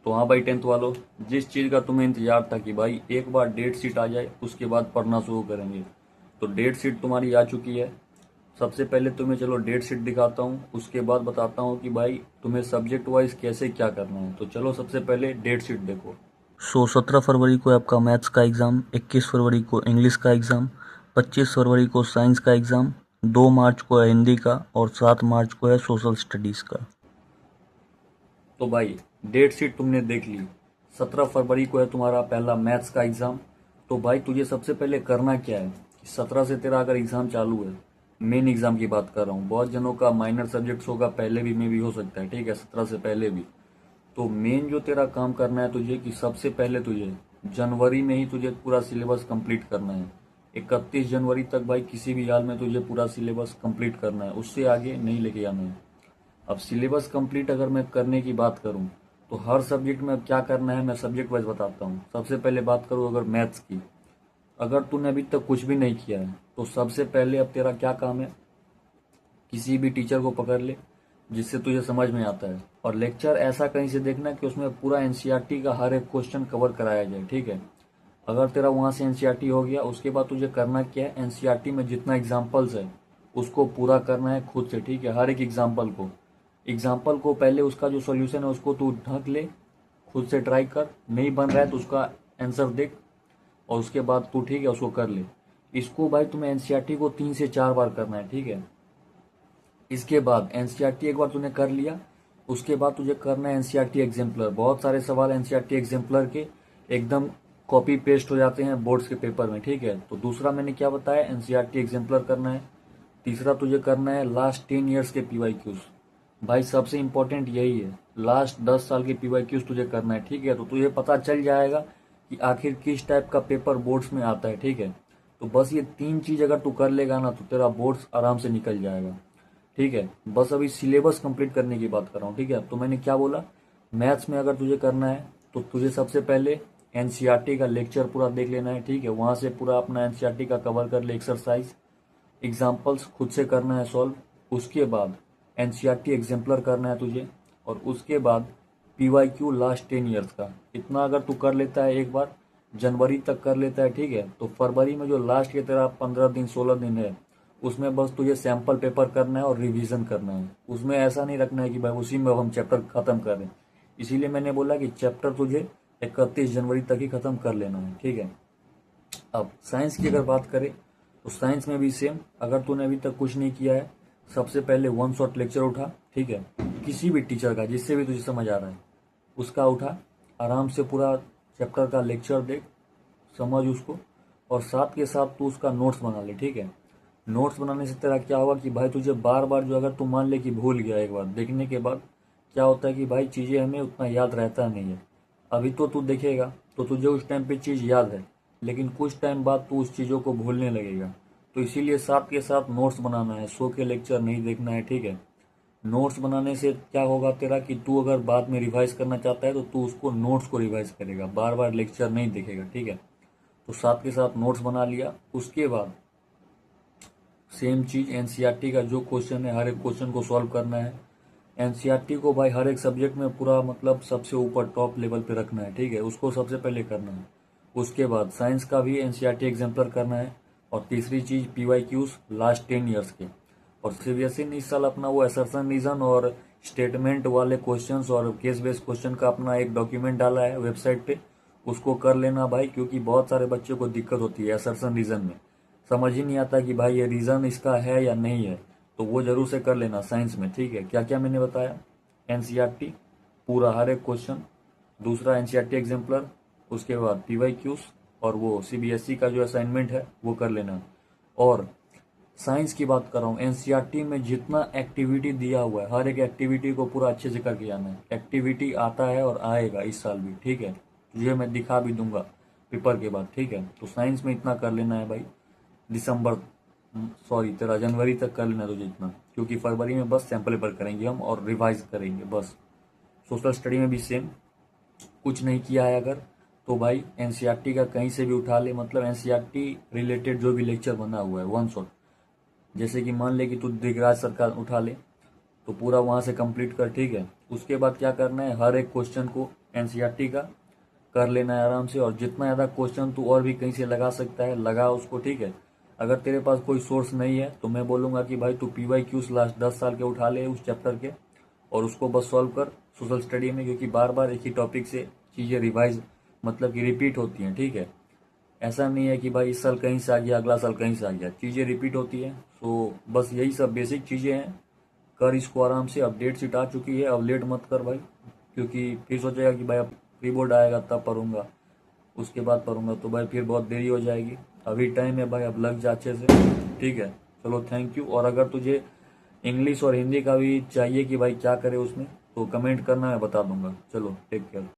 तो हाँ भाई टेंथ वालों, जिस चीज़ का तुम्हें इंतजार था कि भाई एक बार डेट शीट आ जाए उसके बाद पढ़ना शुरू करेंगे, तो डेट शीट तुम्हारी आ चुकी है। सबसे पहले तुम्हें चलो डेट शीट दिखाता हूँ, उसके बाद बताता हूँ कि भाई तुम्हें सब्जेक्ट वाइज कैसे क्या करना है। तो चलो सबसे पहले डेट शीट देखो। 17 फरवरी को है आपका मैथ्स का एग्ज़ाम, 21 फरवरी को इंग्लिश का एग्ज़ाम, 25 फरवरी को साइंस का एग्ज़ाम, 2 मार्च को है हिंदी का और 7 मार्च को है सोशल स्टडीज़ का। तो भाई डेट शीट तुमने देख ली। 17 फरवरी को है तुम्हारा पहला मैथ्स का एग्ज़ाम। तो भाई तुझे सबसे पहले करना क्या है कि 17 से तेरा अगर एग्ज़ाम चालू है, मेन एग्ज़ाम की बात कर रहा हूँ, बहुत जनों का माइनर सब्जेक्ट्स होगा पहले भी में भी हो सकता है, ठीक है, 17 से पहले भी। तो मेन जो तेरा काम करना है तुझे कि सबसे पहले तुझे जनवरी में ही तुझे पूरा सिलेबस कंप्लीट करना है। 31 जनवरी तक भाई किसी भी हाल में तुझे पूरा सिलेबस कंप्लीट करना है, उससे आगे नहीं लेके जाना है। अब सिलेबस कंप्लीट अगर मैं करने की बात करूं तो हर सब्जेक्ट में अब क्या करना है मैं सब्जेक्ट वाइज बताता हूं। सबसे पहले बात करूं अगर मैथ्स की, अगर तूने अभी तक कुछ भी नहीं किया है तो सबसे पहले अब तेरा क्या काम है, किसी भी टीचर को पकड़ ले जिससे तुझे समझ में आता है, और लेक्चर ऐसा कहीं से देखना कि उसमें पूरा एनसीईआरटी का हर एक क्वेश्चन कवर कराया जाए, ठीक है। अगर तेरा वहां से एनसीईआरटी हो गया, उसके बाद तुझे करना क्या है, एनसीईआरटी में जितना एग्जाम्पल्स है उसको पूरा करना है खुद से, ठीक है। हर एक एग्जाम्पल को पहले उसका जो सॉल्यूशन है उसको तू ढक ले, खुद से ट्राई कर, नहीं बन रहा है तो उसका आंसर देख और उसके बाद तू, ठीक है, उसको कर ले। इसको भाई तुम्हें एनसीईआरटी को 3 से 4 बार करना है, ठीक है। इसके बाद एनसीईआरटी एक बार तूने कर लिया, उसके बाद तुझे करना है एनसीईआरटी एग्जाम्पलर। बहुत सारे सवाल एनसीईआरटी एग्जाम्पलर के एकदम कॉपी पेस्ट हो जाते हैं बोर्ड्स के पेपर में, ठीक है। तो दूसरा मैंने क्या बताया, एनसीईआरटी एग्जाम्पलर करना है। तीसरा तुझे करना है लास्ट 10 ईयर्स के पीवाईक्यूज। भाई सबसे इंपॉर्टेंट यही है, लास्ट 10 साल के पीवाईक्यूज तुझे करना है, ठीक है। तो तुझे पता चल जाएगा कि आखिर किस टाइप का पेपर बोर्ड्स में आता है, ठीक है। तो बस ये 3 चीज अगर तू कर लेगा ना तो तेरा बोर्ड्स आराम से निकल जाएगा, ठीक है। बस अभी सिलेबस कंप्लीट करने की बात कर रहा हूँ, ठीक है। तो मैंने क्या बोला, मैथ्स में अगर तुझे करना है तो तुझे सबसे पहले एनसीईआरटी का लेक्चर पूरा देख लेना है, ठीक है। वहां से पूरा अपना एनसीईआरटी का कवर कर ले, एक्सरसाइज एग्जाम्पल्स खुद से करना है सॉल्व। उसके बाद एनसीईआरटी एग्जाम्पलर करना है तुझे, और उसके बाद पीवाईक्यू लास्ट 10 ईयर्स का। इतना अगर तू कर लेता है एक बार, जनवरी तक कर लेता है, ठीक है, तो फरवरी में जो लास्ट के तेरा 15 दिन 16 दिन है उसमें बस तुझे सैंपल पेपर करना है और रिवीजन करना है। उसमें ऐसा नहीं रखना है कि भाई उसी में अब हम चैप्टर खत्म कर रहे हैं। इसीलिए मैंने बोला कि चैप्टर तुझे 31 जनवरी तक ही खत्म कर लेना है, ठीक है। अब साइंस की अगर बात करें तो साइंस में भी सेम, अगर तूने अभी तक कुछ नहीं किया है, सबसे पहले वन शॉट लेक्चर उठा, ठीक है, किसी भी टीचर का जिससे भी तुझे समझ आ रहा है उसका उठा, आराम से पूरा चैप्टर का लेक्चर देख, समझ उसको, और साथ के साथ तू उसका नोट्स बना ले, ठीक है। नोट्स बनाने से तेरा क्या होगा कि भाई तुझे बार बार जो, अगर तू मान ले कि भूल गया एक बार देखने के बाद, क्या होता है कि भाई चीज़ें हमें उतना याद रहता नहीं है। अभी तो तू देखेगा तो तुझे उस टाइम पे चीज़ याद है, लेकिन कुछ टाइम बाद तू उस चीज़ों को भूलने लगेगा। तो इसीलिए साथ के साथ नोट्स बनाना है, सो के लेक्चर नहीं देखना है, ठीक है। नोट्स बनाने से क्या होगा तेरा कि तू अगर बाद में रिवाइज करना चाहता है तो तू उसको नोट्स को रिवाइज करेगा, बार बार लेक्चर नहीं देखेगा, ठीक है। तो साथ के साथ नोट्स बना लिया, उसके बाद सेम चीज एनसीईआरटी का जो क्वेश्चन है हर एक क्वेश्चन को सॉल्व करना है। एनसीईआरटी को भाई हर एक सब्जेक्ट में पूरा मतलब सबसे ऊपर टॉप लेवल पे रखना है, ठीक है, उसको सबसे पहले करना है। उसके बाद साइंस का भी एनसीईआरटी एग्जाम्पलर करना है, और तीसरी चीज पीवाईक्यूज लास्ट 10 ईयर्स के। और सीबीएसई ने इस साल अपना वो असर्शन रीजन और स्टेटमेंट वाले क्वेश्चंस और केस बेस्ड क्वेश्चन का अपना एक डॉक्यूमेंट डाला है वेबसाइट पे, उसको कर लेना भाई, क्योंकि बहुत सारे बच्चों को दिक्कत होती है असर्शन रीजन में, समझ ही नहीं आता कि भाई ये रीजन इसका है या नहीं है। तो वो जरूर से कर लेना साइंस में, ठीक है। क्या क्या मैंने बताया, एनसीईआरटी पूरा हर एक क्वेश्चन, दूसरा एनसीईआरटी एग्जाम्पलर, उसके बाद पीवाईक्यूज, और वो सीबीएसई का जो असाइनमेंट है वो कर लेना। और साइंस की बात कर रहा हूँ, एनसीईआरटी में जितना एक्टिविटी दिया हुआ है हर एक एक्टिविटी को पूरा अच्छे से करके जाना है। एक्टिविटी आता है और आएगा इस साल भी, ठीक है, तुझे मैं दिखा भी दूंगा पेपर के बाद, ठीक है। तो साइंस में इतना कर लेना है भाई, दिसंबर सॉरी तेरा जनवरी तक कर लेना तुझे इतना, क्योंकि फरवरी में बस सैंपल पेपर करेंगे हम और रिवाइज करेंगे बस। सोशल स्टडी में भी सेम, कुछ नहीं किया है अगर तो भाई एनसीईआरटी का कहीं से भी उठा ले, मतलब एनसीईआरटी रिलेटेड जो भी लेक्चर बना हुआ है वन शॉट, जैसे कि मान ले कि तू दिगराज सर का उठा ले तो पूरा वहां से कंप्लीट कर, ठीक है। उसके बाद क्या करना है, हर एक क्वेश्चन को एनसीईआरटी का कर लेना है आराम से। और जितना ज़्यादा क्वेश्चन तू और भी कहीं से लगा सकता है लगा उसको, ठीक है। अगर तेरे पास कोई सोर्स नहीं है तो मैं बोलूँगा कि भाई तू PYQs लास्ट 10 साल के उठा ले उस चैप्टर के और उसको बस सॉल्व कर सोशल स्टडी में, क्योंकि बार बार एक ही टॉपिक से चीज़ें रिवाइज मतलब कि रिपीट होती हैं, ठीक है। ऐसा नहीं है कि भाई इस साल कहीं से आ गया अगला साल कहीं से आ गया, चीज़ें रिपीट होती हैं। तो बस यही सब बेसिक चीज़ें हैं, कर इसको आराम से। अपडेट सीट आ चुकी है, अब लेट मत कर भाई, क्योंकि फिर सोचेगा कि भाई अब प्री बोर्ड आएगा तब पढ़ूंगा, उसके बाद पढ़ूंगा, तो भाई फिर बहुत देरी हो जाएगी। अभी टाइम है भाई, अब लग जा अच्छे से, ठीक है। चलो थैंक यू। और अगर तुझे इंग्लिश और हिंदी का भी चाहिए कि भाई क्या करे उसमें, तो कमेंट करना, मैं बता दूंगा। चलो टेक केयर।